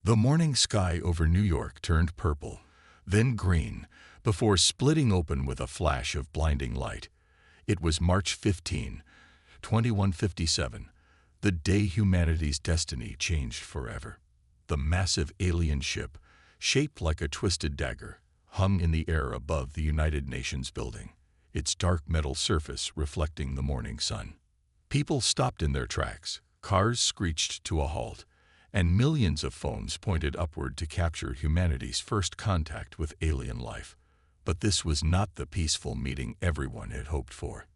The morning sky over New York turned purple, then green, before splitting open with a flash of blinding light. It was March 15, 2157, the day humanity's destiny changed forever. The massive alien ship, shaped like a twisted dagger, hung in the air above the United Nations building, its dark metal surface reflecting the morning sun. People stopped in their tracks, cars screeched to a halt, and millions of phones pointed upward to capture humanity's first contact with alien life. But this was not the peaceful meeting everyone had hoped for.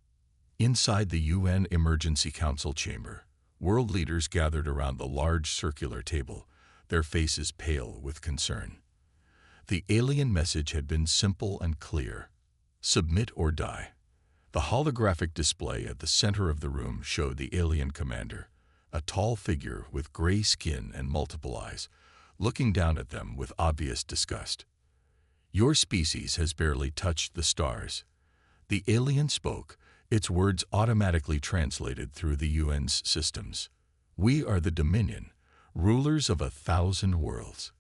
Inside the UN Emergency Council chamber, world leaders gathered around the large circular table, their faces pale with concern. The alien message had been simple and clear: submit or die. The holographic display at the center of the room showed the alien commander, a tall figure with gray skin and multiple eyes, looking down at them with obvious disgust. Your species has barely touched the stars. The alien spoke, its words automatically translated through the UN's systems. We are the Dominion, rulers of 1,000 worlds.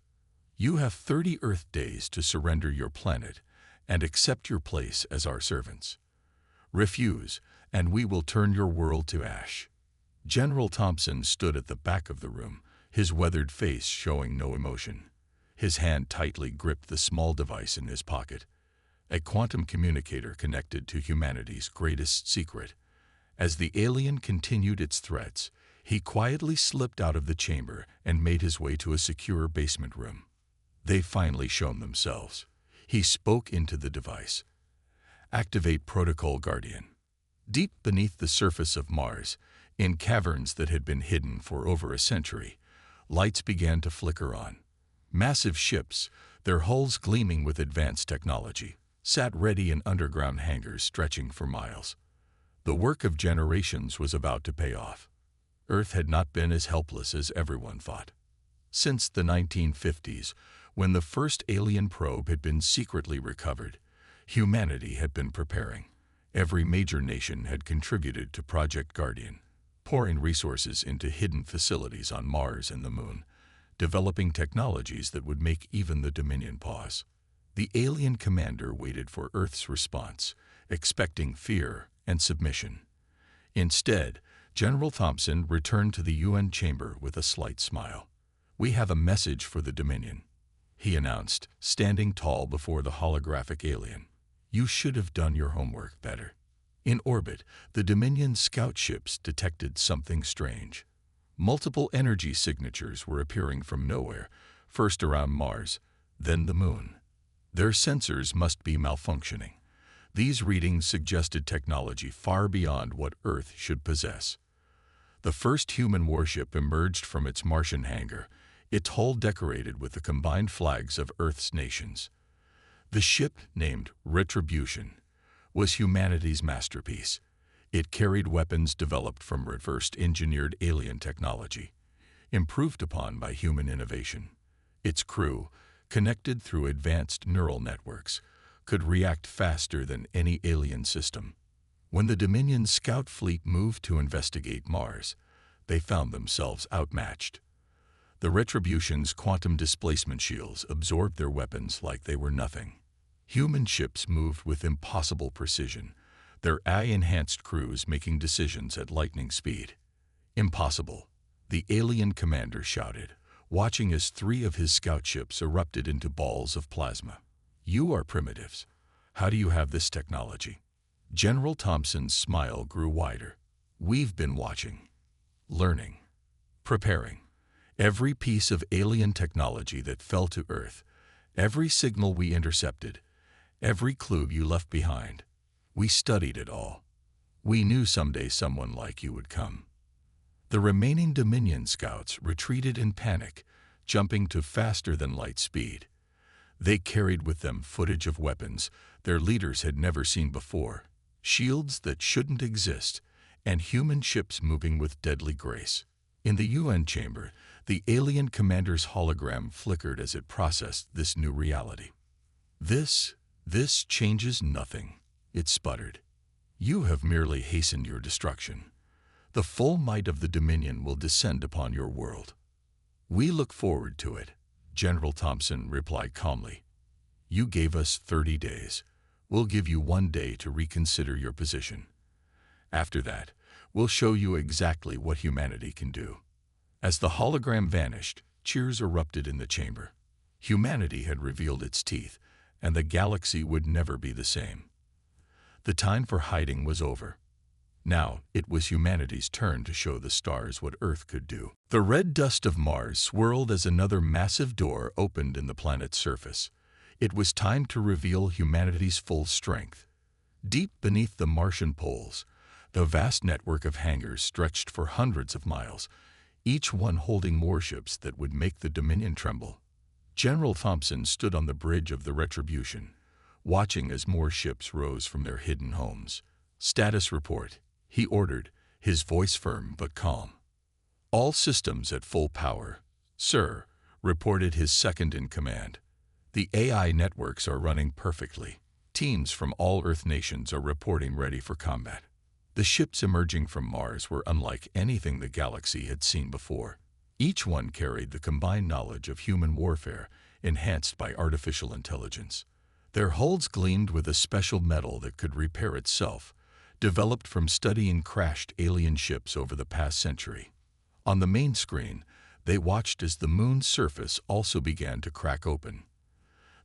You have 30 Earth days to surrender your planet and accept your place as our servants. Refuse, and we will turn your world to ash. General Thompson stood at the back of the room, his weathered face showing no emotion. His hand tightly gripped the small device in his pocket, a quantum communicator connected to humanity's greatest secret. As the alien continued its threats, he quietly slipped out of the chamber and made his way to a secure basement room. They finally shown themselves. He spoke into the device. Activate Protocol Guardian. Deep beneath the surface of Mars, in caverns that had been hidden for over a century, lights began to flicker on. Massive ships, their hulls gleaming with advanced technology, sat ready in underground hangars stretching for miles. The work of generations was about to pay off. Earth had not been as helpless as everyone thought. Since the 1950s, when the first alien probe had been secretly recovered, humanity had been preparing. Every major nation had contributed to Project Guardian, pouring resources into hidden facilities on Mars and the Moon, developing technologies that would make even the Dominion pause. The alien commander waited for Earth's response, expecting fear and submission. Instead, General Thompson returned to the UN chamber with a slight smile. "We have a message for the Dominion," he announced, standing tall before the holographic alien. "You should have done your homework better." In orbit, the Dominion scout ships detected something strange. Multiple energy signatures were appearing from nowhere, first around Mars, then the Moon. Their sensors must be malfunctioning. These readings suggested technology far beyond what Earth should possess. The first human warship emerged from its Martian hangar, its hull decorated with the combined flags of Earth's nations. The ship, named Retribution, was humanity's masterpiece. It carried weapons developed from reverse-engineered alien technology, improved upon by human innovation. Its crew, connected through advanced neural networks, could react faster than any alien system. When the Dominion scout fleet moved to investigate Mars, they found themselves outmatched. The Retribution's quantum displacement shields absorbed their weapons like they were nothing. Human ships moved with impossible precision, their AI-enhanced crews making decisions at lightning speed. "Impossible," the alien commander shouted, watching as 3 of his scout ships erupted into balls of plasma. "You are primitives. How do you have this technology?" General Thompson's smile grew wider. "We've been watching, learning, preparing. Every piece of alien technology that fell to Earth, every signal we intercepted, every clue you left behind. We studied it all. We knew someday someone like you would come." The remaining Dominion scouts retreated in panic, jumping to faster-than-light speed. They carried with them footage of weapons their leaders had never seen before, shields that shouldn't exist, and human ships moving with deadly grace. In the UN chamber, the alien commander's hologram flickered as it processed this new reality. This changes nothing," it sputtered. "You have merely hastened your destruction. The full might of the Dominion will descend upon your world. We look forward to it, General Thompson replied calmly. "You gave us 30 days. We'll give you 1 day to reconsider your position. After that, we'll show you exactly what humanity can do." As the hologram vanished, cheers erupted in the chamber. Humanity had revealed its teeth, and the galaxy would never be the same. The time for hiding was over. Now, it was humanity's turn to show the stars what Earth could do. The red dust of Mars swirled as another massive door opened in the planet's surface. It was time to reveal humanity's full strength. Deep beneath the Martian poles, the vast network of hangars stretched for hundreds of miles, each one holding warships that would make the Dominion tremble. General Thompson stood on the bridge of the Retribution, watching as more ships rose from their hidden homes. "Status report," he ordered, his voice firm but calm. "All systems at full power, sir," reported his second-in-command. "The AI networks are running perfectly. Teams from all Earth nations are reporting ready for combat." The ships emerging from Mars were unlike anything the galaxy had seen before. Each one carried the combined knowledge of human warfare, enhanced by artificial intelligence. Their hulls gleamed with a special metal that could repair itself, developed from studying crashed alien ships over the past century. On the main screen, they watched as the moon's surface also began to crack open.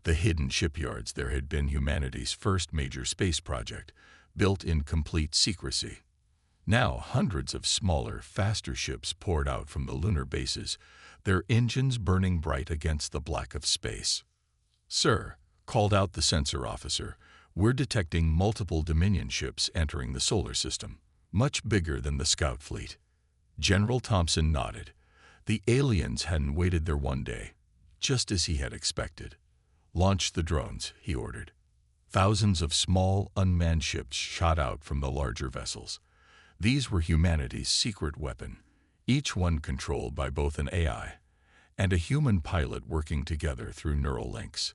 The hidden shipyards there had been humanity's first major space project, built in complete secrecy. Now hundreds of smaller, faster ships poured out from the lunar bases, their engines burning bright against the black of space. "Sir," called out the sensor officer, "we're detecting multiple Dominion ships entering the solar system, much bigger than the scout fleet." General Thompson nodded. The aliens hadn't waited their 1 day, just as he had expected. "Launch the drones," he ordered. Thousands of small, unmanned ships shot out from the larger vessels. These were humanity's secret weapon, each one controlled by both an AI and a human pilot working together through neural links.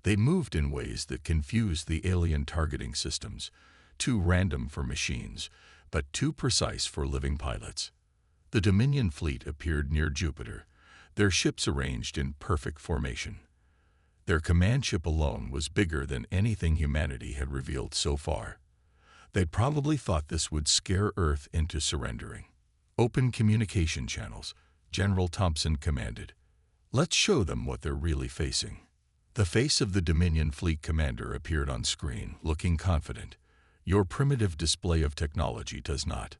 They moved in ways that confused the alien targeting systems, too random for machines, but too precise for living pilots. The Dominion fleet appeared near Jupiter, their ships arranged in perfect formation. Their command ship alone was bigger than anything humanity had revealed so far. They'd probably thought this would scare Earth into surrendering. "Open communication channels," General Thompson commanded. "Let's show them what they're really facing." The face of the Dominion fleet commander appeared on screen, looking confident. "Your primitive display of technology does not."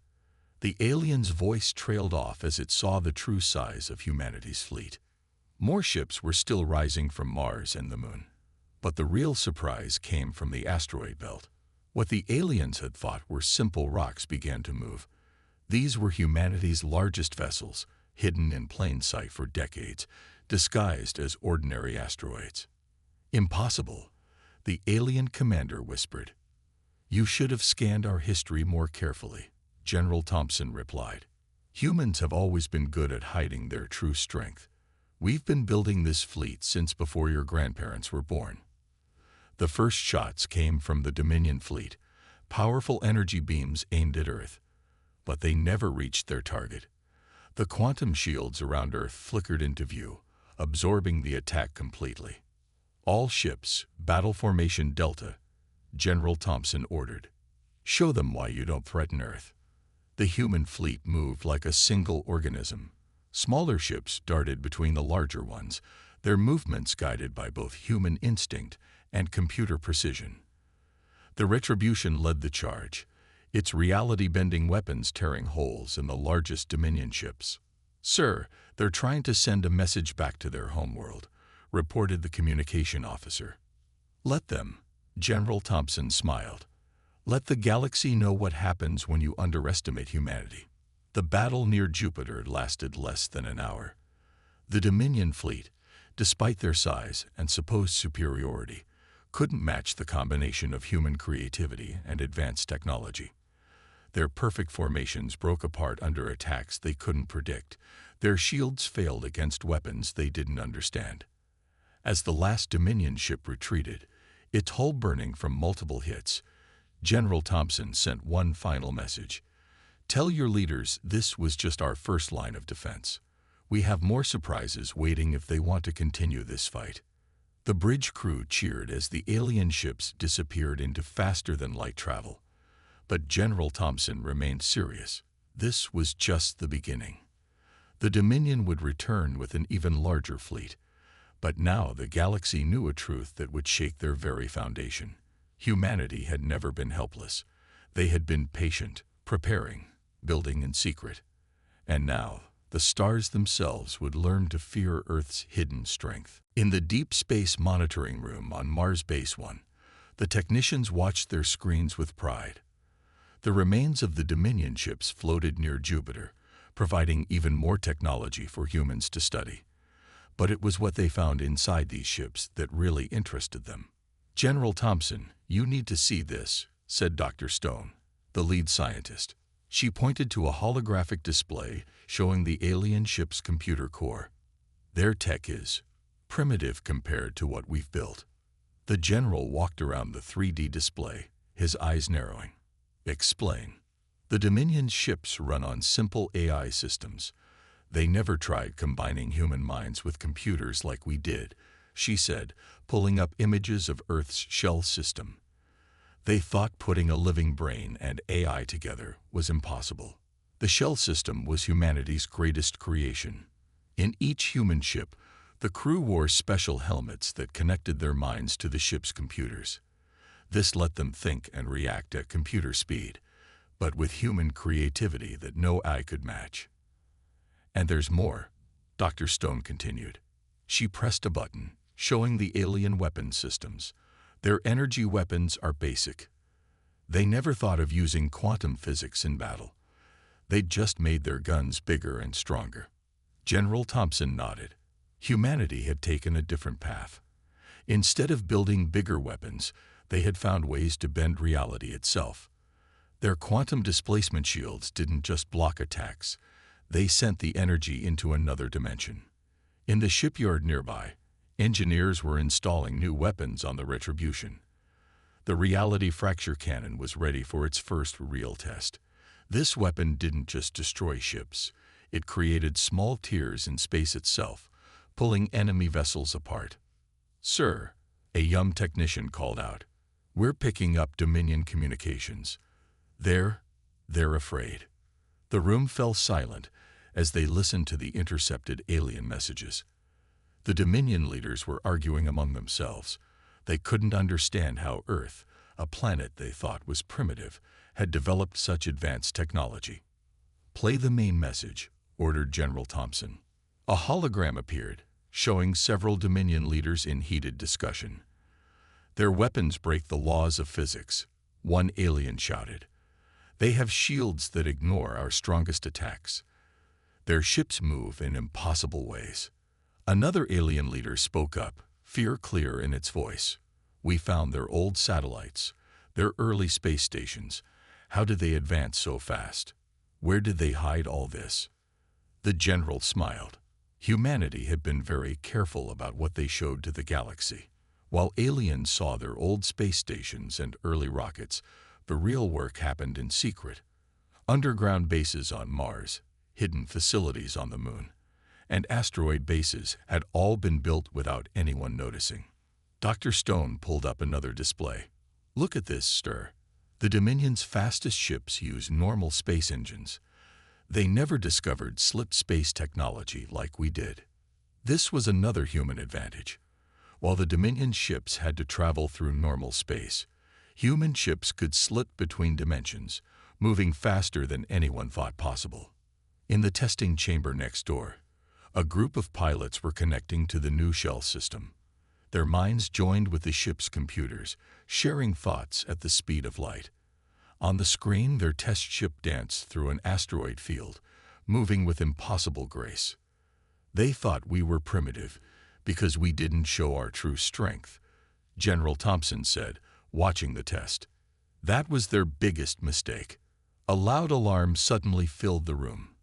The alien's voice trailed off as it saw the true size of humanity's fleet. More ships were still rising from Mars and the Moon. But the real surprise came from the asteroid belt. What the aliens had thought were simple rocks began to move. These were humanity's largest vessels, hidden in plain sight for decades, disguised as ordinary asteroids. "Impossible," the alien commander whispered. "You should have scanned our history more carefully," General Thompson replied. "Humans have always been good at hiding their true strength. We've been building this fleet since before your grandparents were born." The first shots came from the Dominion fleet, powerful energy beams aimed at Earth. But they never reached their target. The quantum shields around Earth flickered into view, absorbing the attack completely. "All ships, battle formation Delta," General Thompson ordered. "Show them why you don't threaten Earth." The human fleet moved like a single organism. Smaller ships darted between the larger ones, their movements guided by both human instinct and computer precision. The Retribution led the charge, its reality-bending weapons tearing holes in the largest Dominion ships. "Sir, they're trying to send a message back to their homeworld," reported the communication officer. "Let them," General Thompson smiled. "Let the galaxy know what happens when you underestimate humanity." The battle near Jupiter lasted less than an hour. The Dominion fleet, despite their size and supposed superiority, couldn't match the combination of human creativity and advanced technology. Their perfect formations broke apart under attacks they couldn't predict. Their shields failed against weapons they didn't understand. As the last Dominion ship retreated, its hull burning from multiple hits, General Thompson sent one final message. "Tell your leaders this was just our first line of defense. We have more surprises waiting if they want to continue this fight." The bridge crew cheered as the alien ships disappeared into faster-than-light travel. But General Thompson remained serious. This was just the beginning. The Dominion would return with an even larger fleet. But now the galaxy knew a truth that would shake their very foundation. Humanity had never been helpless. They had been patient, preparing, building in secret. And now, the stars themselves would learn to fear Earth's hidden strength. In the Deep Space Monitoring Room on Mars Base 1, the technicians watched their screens with pride. The remains of the Dominion ships floated near Jupiter, providing even more technology for humans to study. But it was what they found inside these ships that really interested them. "General Thompson, you need to see this," said Dr. Stone, the lead scientist. She pointed to a holographic display showing the alien ship's computer core. "Their tech is primitive compared to what we've built." The general walked around the 3D display, his eyes narrowing. "Explain." "The Dominion's ships run on simple AI systems. They never tried combining human minds with computers like we did," she said, pulling up images of Earth's shell system. "They thought putting a living brain and AI together was impossible. The shell system was humanity's greatest creation. In each human ship, the crew wore special helmets that connected their minds to the ship's computers. This let them think and react at computer speed, but with human creativity that no eye could match. And there's more," Dr. Stone continued. She pressed a button, showing the alien weapon systems. "Their energy weapons are basic. They never thought of using quantum physics in battle. They just made their guns bigger and stronger." General Thompson nodded. Humanity had taken a different path. Instead of building bigger weapons, they had found ways to bend reality itself. Their quantum displacement shields didn't just block attacks. They sent the energy into another dimension. In the shipyard nearby, engineers were installing new weapons on the Retribution. The reality fracture cannon was ready for its first real test. This weapon didn't just destroy ships. It created small tears in space itself, pulling enemy vessels apart. "Sir," a young technician called out, "we're picking up Dominion communications. They're afraid." The room fell silent as they listened to the intercepted alien messages. The Dominion leaders were arguing among themselves. They couldn't understand how Earth, a planet they thought was primitive, had developed such advanced technology. "Play the main message," ordered General Thompson. A hologram appeared, showing several Dominion leaders in heated discussion. "Their weapons break the laws of physics," one alien shouted. "They have shields that ignore our strongest attacks. Their ships move in impossible ways." Another alien leader spoke up, fear clear in its voice. "We found their old satellites, their early space stations. How did they advance so fast? Where did they hide all this?" The general smiled. Humanity had been very careful about what they showed to the galaxy. While aliens saw their old space stations and early rockets, the real work happened in secret. Underground bases on Mars, hidden facilities on the Moon, and asteroid bases had all been built without anyone noticing. Dr. Stone pulled up another display. "Look at this, Stir. The Dominion's fastest ships use normal space engines. They never discovered slip space technology like we did." This was another human advantage. While the Dominion ships had to travel through normal space, human ships could slip between dimensions, moving faster than anyone thought possible. In the testing chamber next door, a group of pilots were connecting to the new shell system. Their minds joined with the ship's computers, sharing thoughts at the speed of light. On the screen, their test ship danced through an asteroid field, moving with impossible grace. "They thought we were primitive because we didn't show our true strength," General Thompson said, watching the test. "That was their biggest mistake." A loud alarm suddenly filled the room.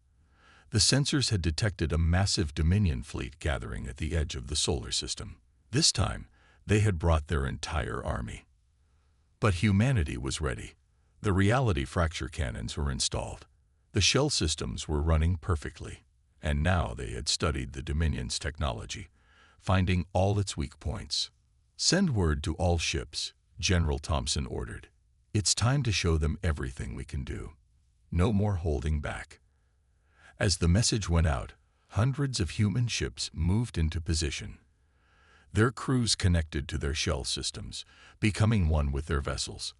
The sensors had detected a massive Dominion fleet gathering at the edge of the solar system. This time, they had brought their entire army. But humanity was ready. The reality fracture cannons were installed. The shell systems were running perfectly. And now they had studied the Dominion's technology, finding all its weak points. "Send word to all ships," General Thompson ordered. "It's time to show them everything we can do. No more holding back." As the message went out, hundreds of human ships moved into position. Their crews connected to their shell systems, becoming one with their vessels.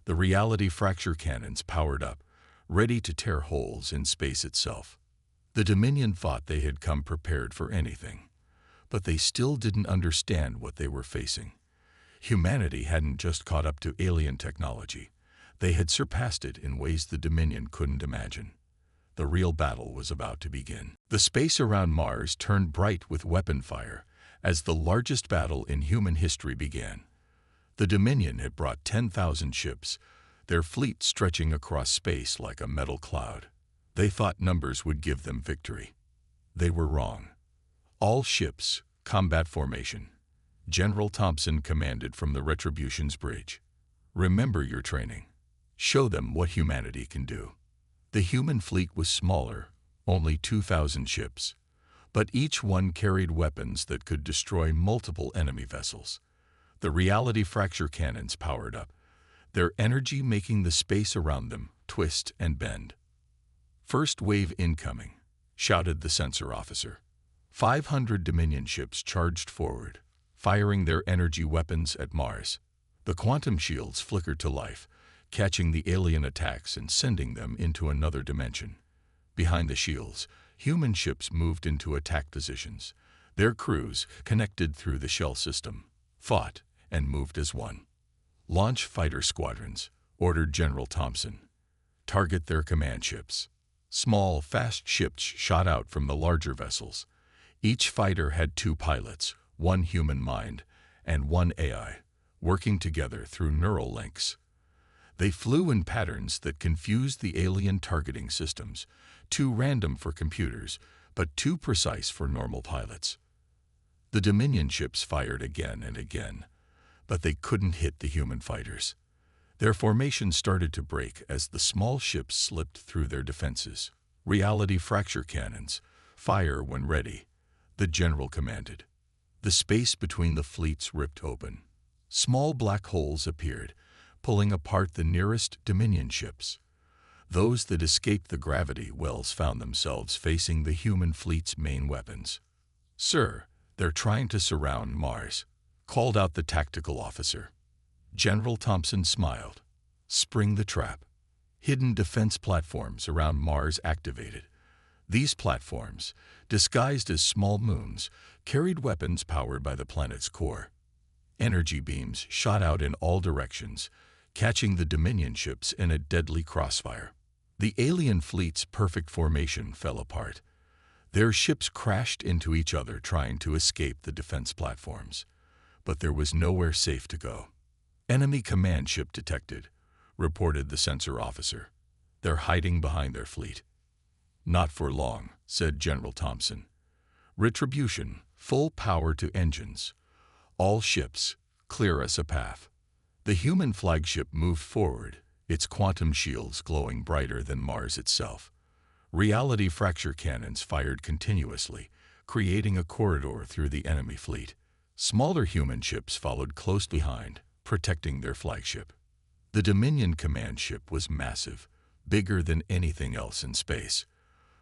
The reality fracture cannons powered up, ready to tear holes in space itself. The Dominion thought they had come prepared for anything, but they still didn't understand what they were facing. Humanity hadn't just caught up to alien technology. They had surpassed it in ways the Dominion couldn't imagine. The real battle was about to begin. The space around Mars turned bright with weapon fire as the largest battle in human history began. The Dominion had brought 10,000 ships, their fleet stretching across space like a metal cloud. They thought numbers would give them victory. They were wrong. "All ships, combat formation," General Thompson commanded from the Retribution's bridge. "Remember your training. Show them what humanity can do." The human fleet was smaller, only 2,000 ships, but each one carried weapons that could destroy multiple enemy vessels. The reality fracture cannons powered up, their energy making the space around them twist and bend. "First wave incoming," shouted the sensor officer. 500 Dominion ships charged forward, firing their energy weapons at Mars. The quantum shields flickered to life, catching the alien attacks and sending them into another dimension. Behind the shields, human ships moved into attack positions. Their crews, connected through the shell system, fought and moved as one. "Launch fighter squadrons," ordered General Thompson. "Target their command ships." Small, fast ships shot out from the larger vessels. Each fighter had 2 pilots, 1 human mind, and 1 AI, working together through neural links. They flew in patterns that confused the alien targeting systems, too random for computers, but too precise for normal pilots. The Dominion ships fired again and again, but they couldn't hit the human fighters. Their formation started to break as the small ships slipped through their defenses. "Reality fracture cannons, fire when ready," the general commanded. The space between the fleets ripped open. Small black holes appeared, pulling apart the nearest Dominion ships. Those that escaped the gravity wells found themselves facing the human fleet's main weapons. "Sir, they're trying to surround Mars," called out the tactical officer. General Thompson smiled. "Spring the trap." Hidden defense platforms around Mars activated. These platforms, disguised as small moons, carried weapons powered by the planet's core. Energy beams shot out in all directions, catching the Dominion ships in a deadly crossfire. The alien fleet's perfect formation fell apart. Their ships crashed into each other trying to escape the defense platforms. But there was nowhere safe to go. "Enemy command ship detected," reported the sensor officer. "They're hiding behind their fleet." "Not for long," said General Thompson. "Retribution, full power to engines. All ships, clear us a path." The human flagship moved forward, its quantum shields glowing brighter than Mars itself. Reality fracture cannons fired continuously, creating a corridor through the enemy fleet. Smaller human ships followed close behind, protecting their flagship. The Dominion command ship was massive, bigger than anything else in space.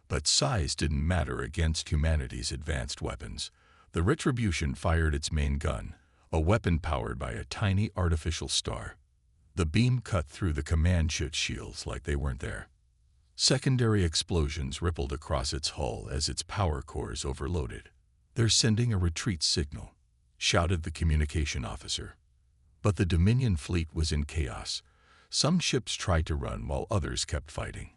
But size didn't matter against humanity's advanced weapons. The Retribution fired its main gun, a weapon powered by a tiny artificial star. The beam cut through the command ship's shields like they weren't there. Secondary explosions rippled across its hull as its power cores overloaded. "They're sending a retreat signal," shouted the communication officer. But the Dominion fleet was in chaos. Some ships tried to run while others kept fighting.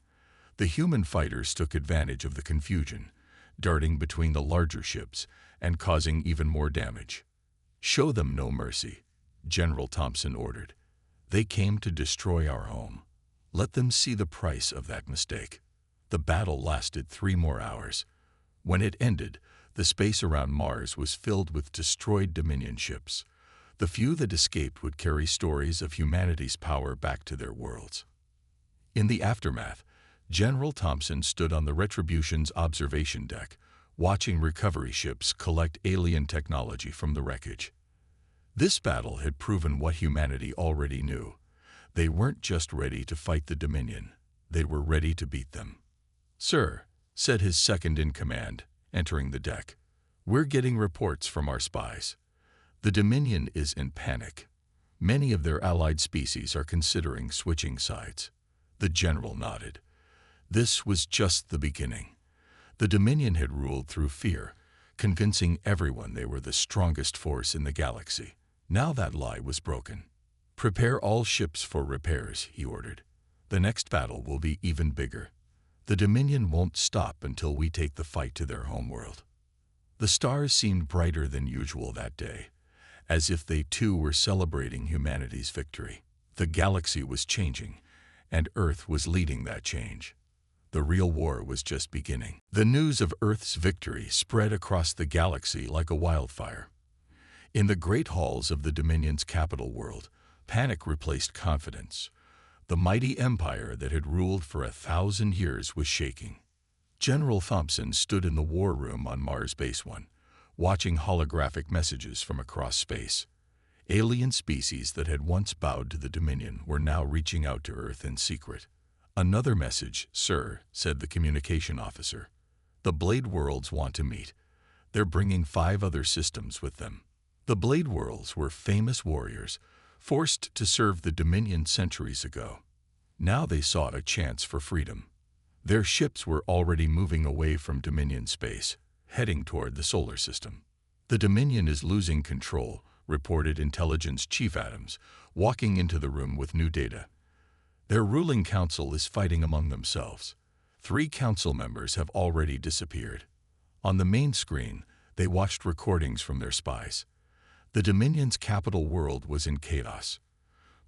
The human fighters took advantage of the confusion, darting between the larger ships and causing even more damage. "Show them no mercy," General Thompson ordered. "They came to destroy our home. Let them see the price of that mistake." The battle lasted 3 more hours. When it ended, the space around Mars was filled with destroyed Dominion ships. The few that escaped would carry stories of humanity's power back to their worlds. In the aftermath, General Thompson stood on the Retribution's observation deck, watching recovery ships collect alien technology from the wreckage. This battle had proven what humanity already knew. They weren't just ready to fight the Dominion, they were ready to beat them. "Sir," said his second-in-command, entering the deck, "we're getting reports from our spies. The Dominion is in panic. Many of their allied species are considering switching sides." The general nodded. This was just the beginning. The Dominion had ruled through fear, convincing everyone they were the strongest force in the galaxy. Now that lie was broken. "Prepare all ships for repairs," he ordered. "The next battle will be even bigger. The Dominion won't stop until we take the fight to their homeworld." The stars seemed brighter than usual that day, as if they too were celebrating humanity's victory. The galaxy was changing, and Earth was leading that change. The real war was just beginning. The news of Earth's victory spread across the galaxy like a wildfire. In the great halls of the Dominion's capital world, panic replaced confidence. The mighty empire that had ruled for 1,000 years was shaking. General Thompson stood in the war room on Mars Base 1, watching holographic messages from across space. Alien species that had once bowed to the Dominion were now reaching out to Earth in secret. "Another message, sir," said the communication officer. "The Blade Worlds want to meet. They're bringing 5 other systems with them." The Blade Worlds were famous warriors, forced to serve the Dominion centuries ago. Now they sought a chance for freedom. Their ships were already moving away from Dominion space, heading toward the solar system. "The Dominion is losing control," reported Intelligence Chief Adams, walking into the room with new data. "Their ruling council is fighting among themselves. 3 council members have already disappeared." On the main screen, they watched recordings from their spies. The Dominion's capital world was in chaos.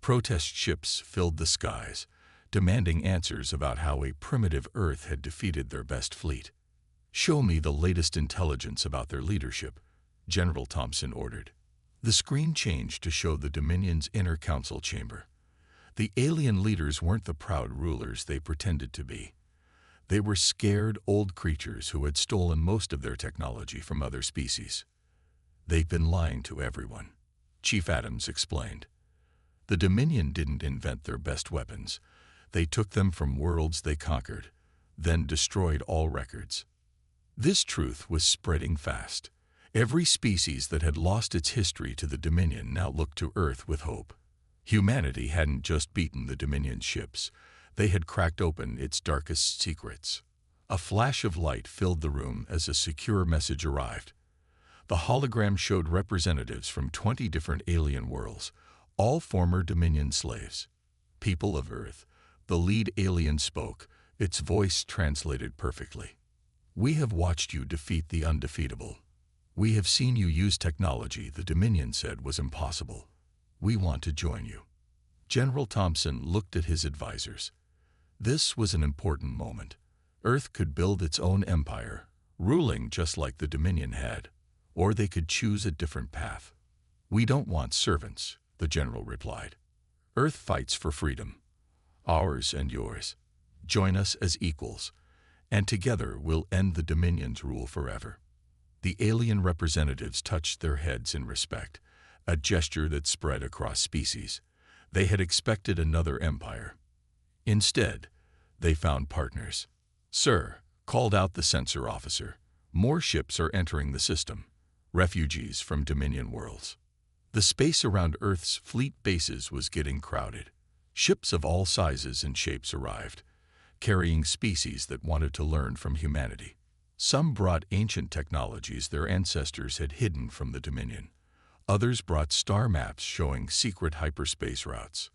Protest ships filled the skies, demanding answers about how a primitive Earth had defeated their best fleet. "Show me the latest intelligence about their leadership," General Thompson ordered. The screen changed to show the Dominion's inner council chamber. The alien leaders weren't the proud rulers they pretended to be. They were scared old creatures who had stolen most of their technology from other species. "They've been lying to everyone," Chief Adams explained. "The Dominion didn't invent their best weapons. They took them from worlds they conquered, then destroyed all records." This truth was spreading fast. Every species that had lost its history to the Dominion now looked to Earth with hope. Humanity hadn't just beaten the Dominion ships. They had cracked open its darkest secrets. A flash of light filled the room as a secure message arrived. The hologram showed representatives from 20 different alien worlds, all former Dominion slaves. "People of Earth," the lead alien spoke, its voice translated perfectly. "We have watched you defeat the undefeatable. We have seen you use technology the Dominion said was impossible. We want to join you." General Thompson looked at his advisors. This was an important moment. Earth could build its own empire, ruling just like the Dominion had, or they could choose a different path. "We don't want servants," the general replied. "Earth fights for freedom. Ours and yours. Join us as equals, and together we'll end the Dominion's rule forever." The alien representatives touched their heads in respect, a gesture that spread across species. They had expected another empire. Instead, they found partners. "Sir," called out the censor officer, "more ships are entering the system, refugees from Dominion worlds." The space around Earth's fleet bases was getting crowded. Ships of all sizes and shapes arrived, carrying species that wanted to learn from humanity. Some brought ancient technologies their ancestors had hidden from the Dominion. Others brought star maps showing secret hyperspace routes.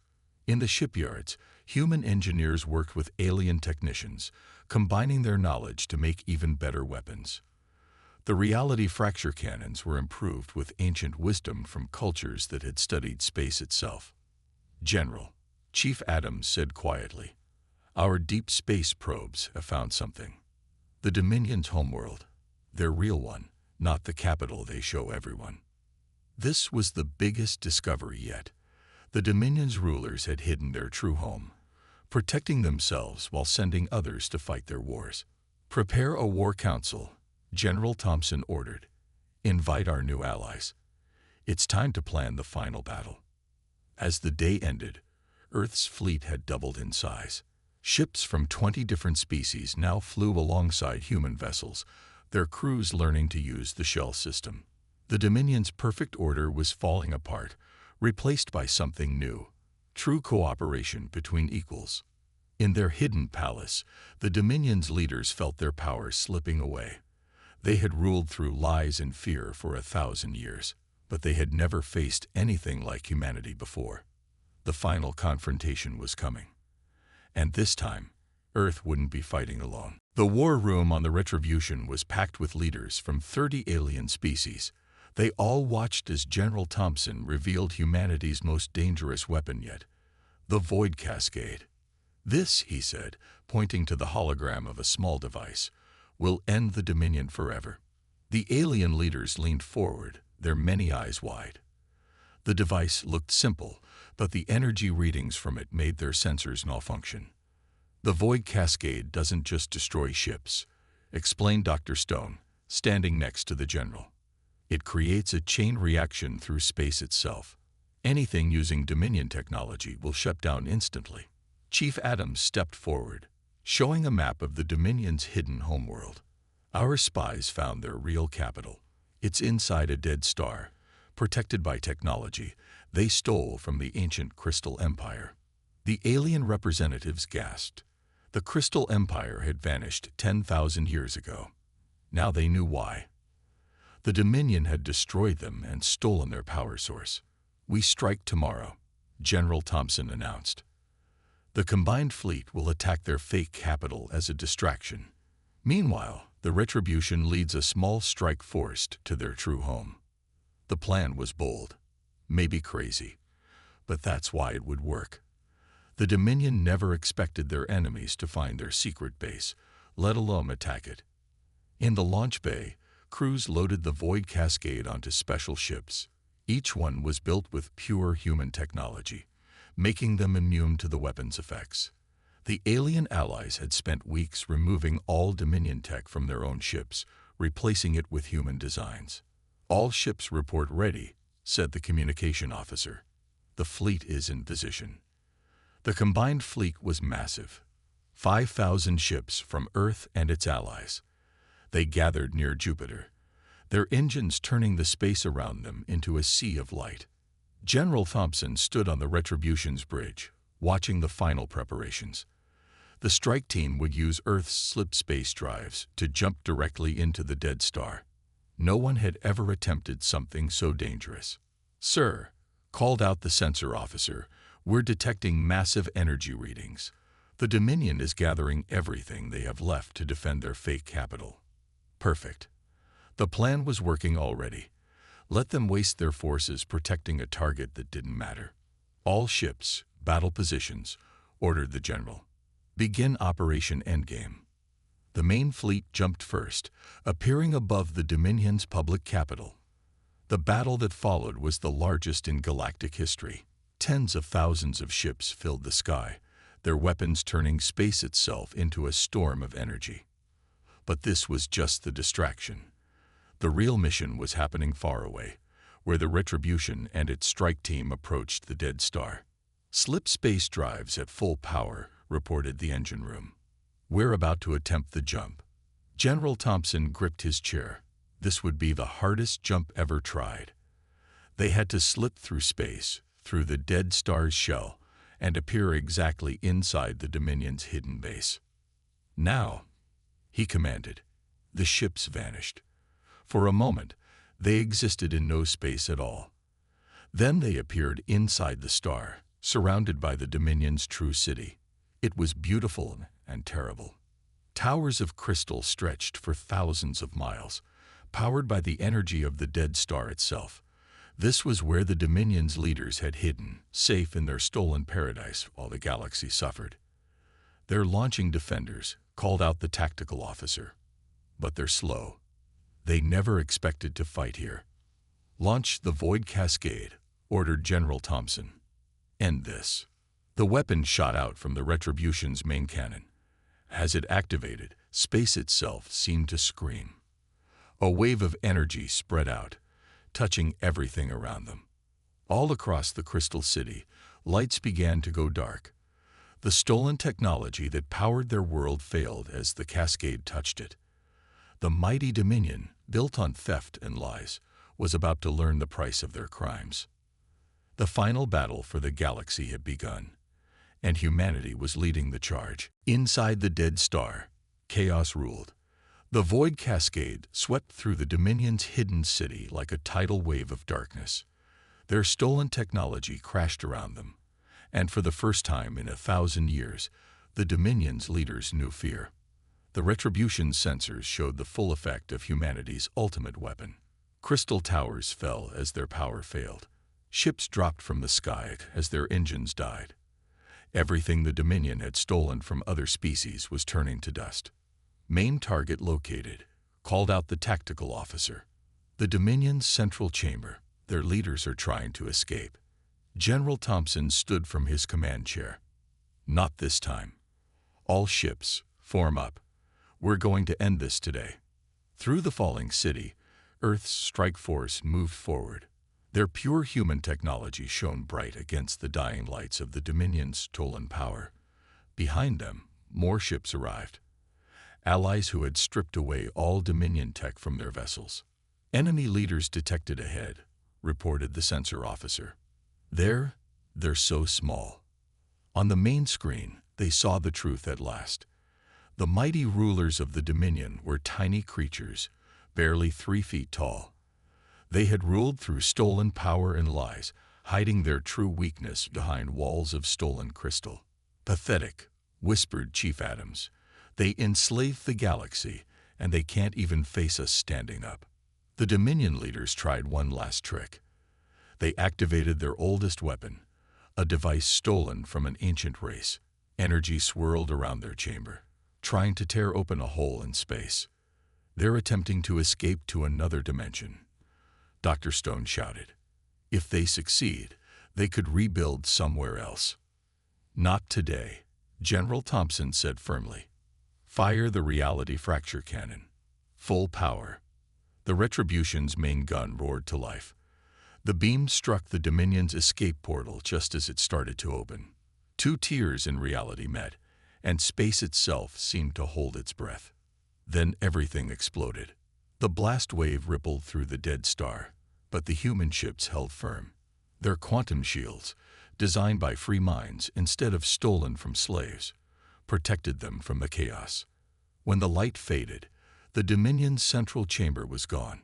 In the shipyards, human engineers worked with alien technicians, combining their knowledge to make even better weapons. The reality fracture cannons were improved with ancient wisdom from cultures that had studied space itself. "General," Chief Adams said quietly, "our deep space probes have found something. The Dominion's homeworld, their real one, not the capital they show everyone." This was the biggest discovery yet. The Dominion's rulers had hidden their true home. protecting themselves while sending others to fight their wars. "Prepare a war council," General Thompson ordered. "Invite our new allies. It's time to plan the final battle." As the day ended, Earth's fleet had doubled in size. Ships from 20 different species now flew alongside human vessels, their crews learning to use the shell system. The Dominion's perfect order was falling apart, replaced by something new: true cooperation between equals. In their hidden palace, the Dominion's leaders felt their power slipping away. They had ruled through lies and fear for 1,000 years, but they had never faced anything like humanity before. The final confrontation was coming. And this time, Earth wouldn't be fighting alone. The war room on the Retribution was packed with leaders from 30 alien species. They all watched as General Thompson revealed humanity's most dangerous weapon yet: the Void Cascade. "This," he said, pointing to the hologram of a small device, "will end the Dominion forever." The alien leaders leaned forward, their many eyes wide. The device looked simple, but the energy readings from it made their sensors malfunction. "The Void Cascade doesn't just destroy ships," explained Dr. Stone, standing next to the general. "It creates a chain reaction through space itself. Anything using Dominion technology will shut down instantly." Chief Adams stepped forward, showing a map of the Dominion's hidden homeworld. "Our spies found their real capital. It's inside a dead star, protected by technology they stole from the ancient Crystal Empire." The alien representatives gasped. The Crystal Empire had vanished 10,000 years ago. Now they knew why. The Dominion had destroyed them and stolen their power source. "We strike tomorrow," General Thompson announced. "The combined fleet will attack their fake capital as a distraction. Meanwhile, the Retribution leads a small strike force to their true home." The plan was bold, maybe crazy, but that's why it would work. The Dominion never expected their enemies to find their secret base, let alone attack it. In the launch bay, crews loaded the Void Cascade onto special ships. Each one was built with pure human technology, making them immune to the weapon's effects. The alien allies had spent weeks removing all Dominion tech from their own ships, replacing it with human designs. "All ships report ready," said the communication officer. "The fleet is in position." The combined fleet was massive, 5,000 ships from Earth and its allies. They gathered near Jupiter, their engines turning the space around them into a sea of light. General Thompson stood on the Retribution's bridge, watching the final preparations. The strike team would use Earth's slip space drives to jump directly into the dead star. No one had ever attempted something so dangerous. "Sir," called out the sensor officer, "we're detecting massive energy readings. The Dominion is gathering everything they have left to defend their fake capital." Perfect. The plan was working already. Let them waste their forces protecting a target that didn't matter. "All ships, battle positions," ordered the general. "Begin Operation Endgame." The main fleet jumped first, appearing above the Dominion's public capital. The battle that followed was the largest in galactic history. Tens of thousands of ships filled the sky, their weapons turning space itself into a storm of energy. But this was just the distraction. The real mission was happening far away, where the Retribution and its strike team approached the dead star. "Slip space drives at full power," reported the engine room. "We're about to attempt the jump." General Thompson gripped his chair. This would be the hardest jump ever tried. They had to slip through space, through the dead star's shell, and appear exactly inside the Dominion's hidden base. "Now," he commanded. The ships vanished. For a moment, they existed in no space at all. Then they appeared inside the star, surrounded by the Dominion's true city. It was beautiful and terrible. Towers of crystal stretched for thousands of miles, powered by the energy of the dead star itself. This was where the Dominion's leaders had hidden, safe in their stolen paradise while the galaxy suffered. "They're launching defenders," called out the tactical officer. "But they're slow. They never expected to fight here." "Launch the Void Cascade," ordered General Thompson. "End this." The weapon shot out from the Retribution's main cannon. As it activated, space itself seemed to scream. A wave of energy spread out, touching everything around them. All across the Crystal City, lights began to go dark. The stolen technology that powered their world failed as the cascade touched it. The mighty Dominion, built on theft and lies, was about to learn the price of their crimes. The final battle for the galaxy had begun, and humanity was leading the charge. Inside the Dead Star, chaos ruled. The void cascade swept through the Dominion's hidden city like a tidal wave of darkness. Their stolen technology crashed around them, and for the first time in 1,000 years, the Dominion's leaders knew fear. The Retribution sensors showed the full effect of humanity's ultimate weapon. Crystal towers fell as their power failed. Ships dropped from the sky as their engines died. Everything the Dominion had stolen from other species was turning to dust. Main target located, called out the tactical officer. The Dominion's central chamber. Their leaders are trying to escape. General Thompson stood from his command chair. Not this time. All ships, form up. We're going to end this today. Through the falling city, Earth's strike force moved forward. Their pure human technology shone bright against the dying lights of the Dominion's stolen power. Behind them, more ships arrived. Allies who had stripped away all Dominion tech from their vessels. Enemy leaders detected ahead, reported the sensor officer. They're so small. On the main screen, they saw the truth at last. The mighty rulers of the Dominion were tiny creatures, barely 3 feet tall. They had ruled through stolen power and lies, hiding their true weakness behind walls of stolen crystal. Pathetic, whispered Chief Adams. They enslaved the galaxy, and they can't even face us standing up. The Dominion leaders tried one last trick. They activated their oldest weapon, a device stolen from an ancient race. Energy swirled around their chamber, trying to tear open a hole in space. They're attempting to escape to another dimension. Dr. Stone shouted. If they succeed, they could rebuild somewhere else. Not today, General Thompson said firmly. Fire the reality fracture cannon. Full power. The Retribution's main gun roared to life. The beam struck the Dominion's escape portal just as it started to open. 2 tiers in reality met, and space itself seemed to hold its breath. Then everything exploded. The blast wave rippled through the Dead Star, but the human ships held firm. Their quantum shields, designed by free minds instead of stolen from slaves, protected them from the chaos. When the light faded, the Dominion's central chamber was gone.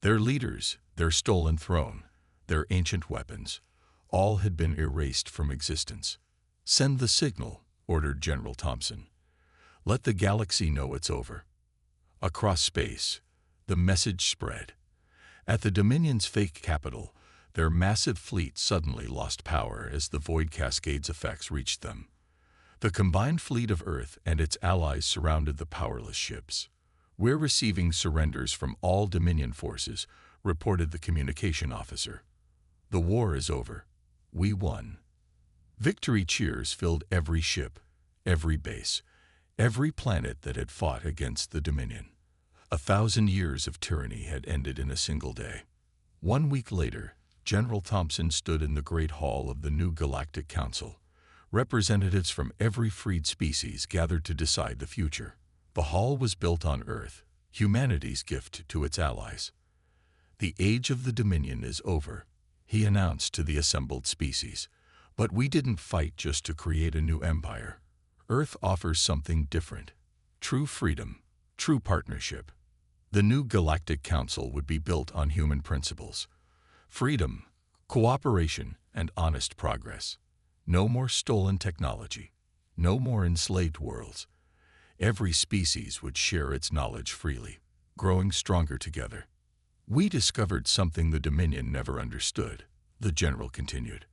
Their leaders, their stolen throne, their ancient weapons, all had been erased from existence. Send the signal, ordered General Thompson. Let the galaxy know it's over. Across space, the message spread. At the Dominion's fake capital, their massive fleet suddenly lost power as the void cascade's effects reached them. The combined fleet of Earth and its allies surrounded the powerless ships. We're receiving surrenders from all Dominion forces, reported the communication officer. The war is over. We won. Victory cheers filled every ship, every base, every planet that had fought against the Dominion. 1,000 years of tyranny had ended in a single day. 1 week later, General Thompson stood in the Great Hall of the new Galactic Council. Representatives from every freed species gathered to decide the future. The hall was built on Earth, humanity's gift to its allies. The age of the Dominion is over, he announced to the assembled species. But we didn't fight just to create a new empire. Earth offers something different. True freedom, true partnership. The new Galactic Council would be built on human principles. Freedom, cooperation, and honest progress. No more stolen technology. No more enslaved worlds. Every species would share its knowledge freely, growing stronger together. We discovered something the Dominion never understood, the general continued.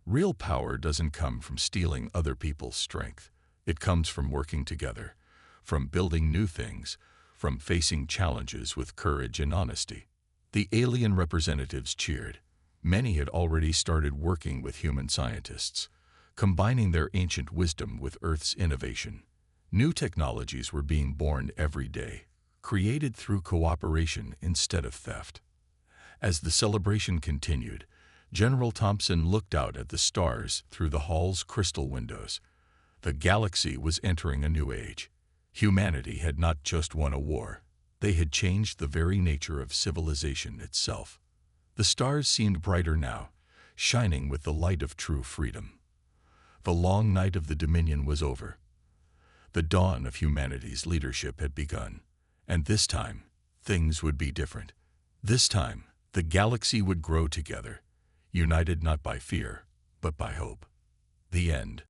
Real power doesn't come from stealing other people's strength. It comes from working together, from building new things, from facing challenges with courage and honesty. The alien representatives cheered. Many had already started working with human scientists. combining their ancient wisdom with Earth's innovation. New technologies were being born every day, created through cooperation instead of theft. As the celebration continued, General Thompson looked out at the stars through the hall's crystal windows. The galaxy was entering a new age. Humanity had not just won a war, they had changed the very nature of civilization itself. The stars seemed brighter now, shining with the light of true freedom. The long night of the Dominion was over. The dawn of humanity's leadership had begun, and this time, things would be different. This time, the galaxy would grow together, united not by fear, but by hope. The end.